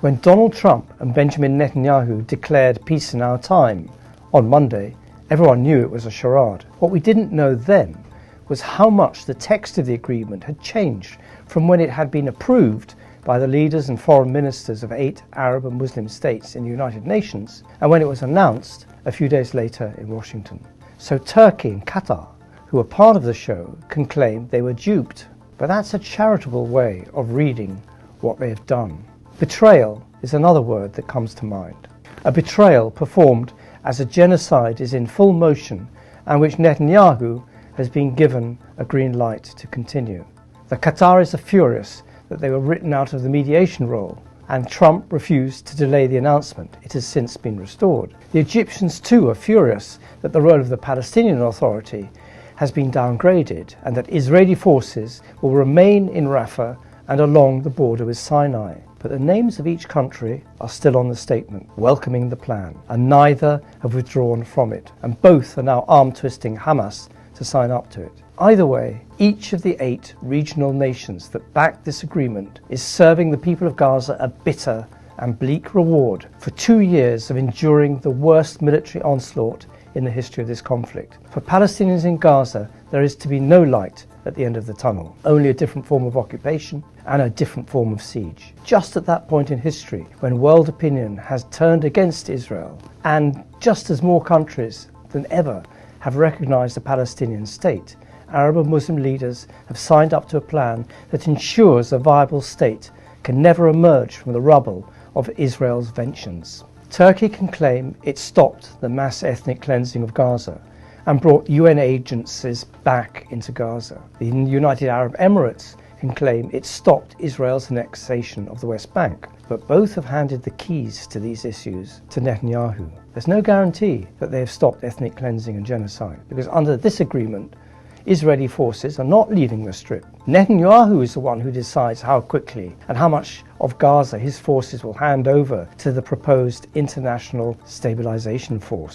When Donald Trump and Benjamin Netanyahu declared peace in our time on Monday, everyone knew it was a charade. What we didn't know then was how much the text of the agreement had changed from when it had been approved by the leaders and foreign ministers of 8 Arab and Muslim states in the United Nations, and when it was announced a few days later in Washington. So Turkey and Qatar, who were part of the show, can claim they were duped. But that's a charitable way of reading what they have done. Betrayal is another word that comes to mind. A betrayal performed as a genocide is in full motion and which Netanyahu has been given a green light to continue. The Qataris are furious that they were written out of the mediation role, and Trump refused to delay the announcement. It has since been restored. The Egyptians too are furious that the role of the Palestinian Authority has been downgraded and that Israeli forces will remain in Rafah and along the border with Sinai. But the names of each country are still on the statement, welcoming the plan, and neither have withdrawn from it, and both are now arm-twisting Hamas to sign up to it. Either way, each of the 8 regional nations that backed this agreement is serving the people of Gaza a bitter and bleak reward for 2 years of enduring the worst military onslaught in the history of this conflict. For Palestinians in Gaza, there is to be no light at the end of the tunnel, only a different form of occupation and a different form of siege. Just at that point in history, when world opinion has turned against Israel, and just as more countries than ever have recognized the Palestinian state, Arab and Muslim leaders have signed up to a plan that ensures a viable state can never emerge from the rubble of Israel's vengeance. Turkey can claim it stopped the mass ethnic cleansing of Gaza and brought UN agencies back into Gaza. The United Arab Emirates can claim it stopped Israel's annexation of the West Bank. But both have handed the keys to these issues to Netanyahu. There's no guarantee that they have stopped ethnic cleansing and genocide, because under this agreement, Israeli forces are not leaving the Strip. Netanyahu is the one who decides how quickly and how much of Gaza his forces will hand over to the proposed International Stabilization Force.